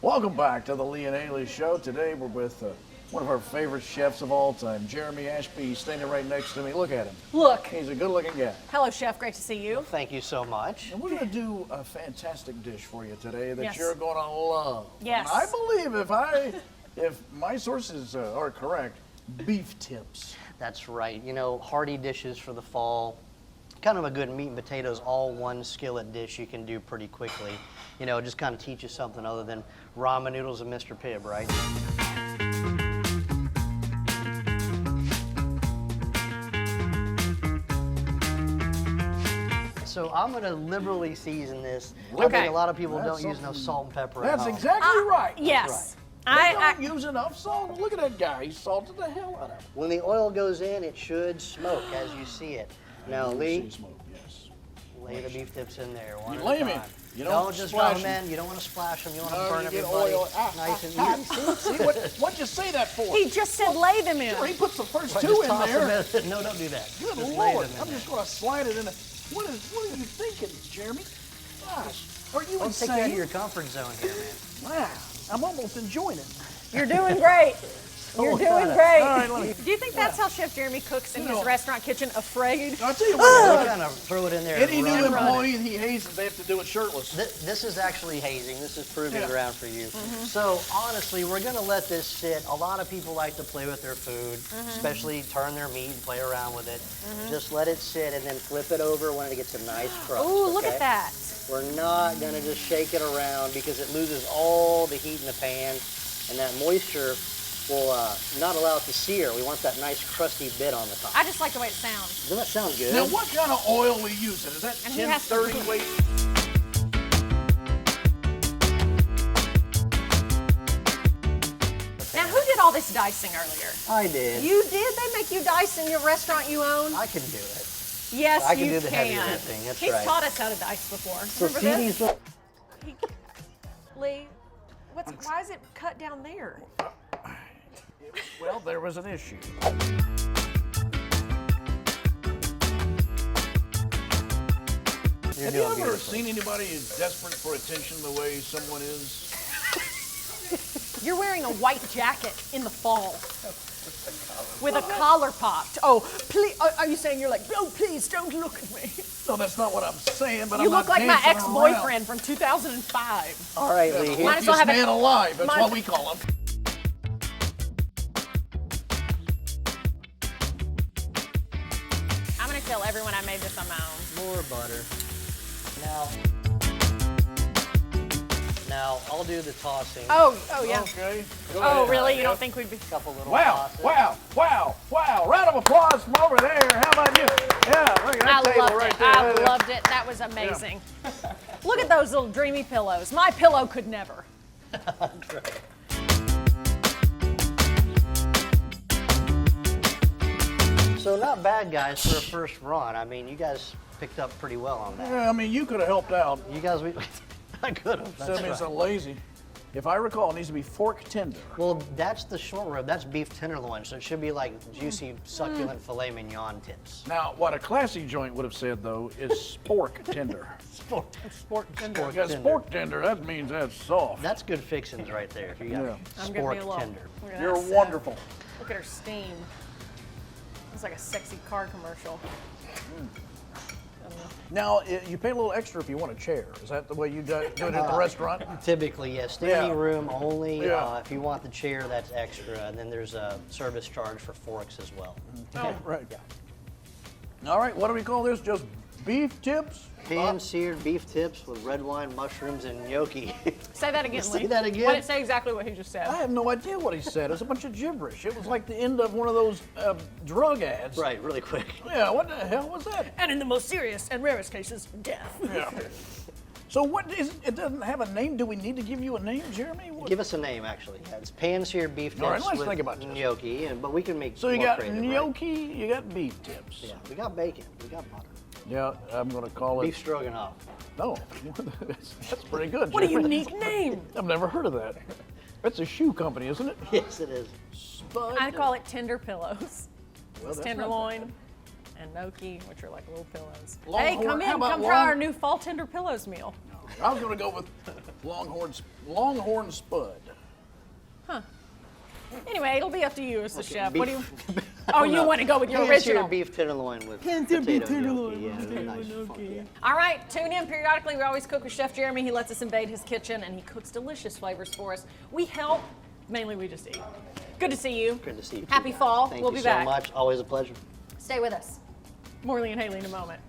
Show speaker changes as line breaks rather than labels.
Welcome back to the Lee and Hayley Show. Today we're with one of our favorite chefs of all time, Jeremy Ashby. He's standing right next to me. Look at him.
Look.
He's a good-looking guy.
Hello, Chef. Great to see you.
Thank you so much.
And we're going to do a fantastic dish for you today that
Yes.
you're going to love.
Yes.
And I believe if my sources are correct, beef tips.
That's right. You know, hearty dishes for the fall. Kind of a good meat and potatoes, all one skillet dish you can do pretty quickly. You know, just kind of teach you something other than ramen noodles and Mr. Pibb, right? So I'm going to liberally season this. I think a lot of people don't use no salt and pepper at
That's
home.
exactly right.
Yes.
They don't use enough salt. Look at that guy. He salted the hell out of it.
When the oil goes in, it should smoke as you see it. Now, Lee,
Smoke, yes.
lay the beef tips in there one
You
at
lay
a
'em in.
time.
You don't
just
splash
rub them
'em.
in. You don't want to splash them. You want to
No,
burn
you get
everybody
oil.
nice and even.
See, what'd you say that for?
He just said lay them in.
Sure, he puts the first
Right,
two
just
in
toss
there.
them in. No, don't do that.
Good
Just lay
Lord,
them in
I'm
there.
just going to slide it in. What are you thinking, Jeremy? Gosh, are you
Don't take you out of
insane?
your comfort zone here, man.
Wow, I'm almost enjoying it.
You're doing great. You're doing
All
great.
right, let me.
Do you think that's how Chef Jeremy cooks in his restaurant kitchen, afraid?
I'll tell you
You
what.
kind of throw it in there.
Any
and
new
run.
employee he hazes, they have to do it shirtless.
This is actually hazing. This is proving
Yeah.
ground for you. So honestly, we're going to let this sit. A lot of people like to play with their food, especially turn their meat and play around with it. Just let it sit and then flip it over when it gets a nice crust.
Ooh, look
okay?
at that.
We're not going to just shake it around because it loses all the heat in the pan, and that moisture will not allow it to sear. We want that nice crusty bit on the top.
I just like the way it sounds.
Doesn't that sound good?
Now, what kind of oil are we using? Is that
And he has to
1030 weight?
Now, who did all this dicing earlier?
I did.
You did? They make you dice in your restaurant you own?
I can do it.
Yes,
I can
you
do the heavy
can.
lifting, that's
He's
right.
taught us how to dice before.
So
Remember
see
this?
these little...
Lee, why is it cut down there?
Well, there was an issue.
You're
Have you
doing
ever
beautifully.
seen anybody as desperate for attention the way someone is?
You're wearing a white jacket in the fall with a collar popped. Oh, please, are you saying you're like, oh, please don't look at me?
No, that's not what I'm saying, but
You
I'm
look
not
like my
dancing
ex-boyfriend from 2005.
All right,
around.
Lee.
Yeah,
Here.
Might as well have
luckiest
a-
man alive, that's
might-
what we call him.
I'm gonna tell everyone I made this on my own.
More butter. Now I'll do the tossing.
Oh yeah.
Okay. Go
Oh,
ahead.
really? You don't think we'd be?
A couple little
Wow,
tosses.
wow. Round of applause from over there. How about you? Yeah, look at
I
that table
loved
right
it.
there.
I loved it. That was amazing. Look at those little dreamy pillows. My pillow could never.
So not bad, guys, for a first run. I mean, you guys picked up pretty well on that.
Yeah, I mean, you could have helped out.
You guys, I could have.
Instead
That's
of being
right.
so lazy. If I recall, it needs to be fork tender.
Well, that's the short rib. That's beef tenderloin, so it should be like juicy, succulent filet mignon tips.
Now, what a classy joint would have said, though, is spork tender.
Sport tender.
Because spork tender, that means that's soft.
That's good fixins right there. If you got
Yeah.
I'm gonna be a
sport
little.
tender.
Look at
You're
that set.
wonderful.
Look at her steam. It's like a sexy car commercial.
Now, you pay a little extra if you want a chair. Is that the way you do it at the restaurant?
Typically, yes. Standing
Yeah.
room only.
Yeah.
If you want the chair, that's extra. And then there's a service charge for forks as well.
Oh, right. All right, what do we call this? Just beef tips?
Pan-seared beef tips with red wine, mushrooms, and gnocchi.
Say that again,
Say
Lee.
that again?
Why didn't say exactly what he just said?
I have no idea what he said. It's a bunch of gibberish. It was like the end of one of those drug ads.
Right, really quick.
Yeah, what the hell was that?
And in the most serious and rarest cases, death.
Yeah. So what is it? It doesn't have a name. Do we need to give you a name, Jeremy? What-
Give us a name, actually. Yeah, it's pan-seared beef tips
All right, let's
with
think about this.
gnocchi, but we can make
So you
more
got
creative, right?
gnocchi, you got beef tips.
Yeah, we got bacon, we got butter.
Yeah, I'm going to call it.
Beef stroganoff.
No, that's pretty good.
What a
Jeremy.
unique name.
I've never heard of that. That's a shoe company, isn't it?
Yes, it is.
Spud.
I call it tender pillows.
Well,
It's
that's not
tenderloin and gnocchi, which are like little pillows.
Longhorn,
Hey, come
how
in,
about
come try our new fall tender pillows meal.
bad. I was going to go with Longhorn Spud.
Anyway, it'll be up to you as the chef.
beef.
What do you? Oh, you want to go with your original?
Beef tenderloin with potato gnocchi. Yeah, really nice. Funky.
All right, tune in periodically. We always cook with Chef Jeremy. He lets us invade his kitchen, and he cooks delicious flavors for us. We help. Mainly, we just eat. Good to see you.
Good to see you.
Happy fall.
Thank
We'll
you
be
so
back.
much. Always a pleasure.
Stay with us. Morley and Hayley in a moment.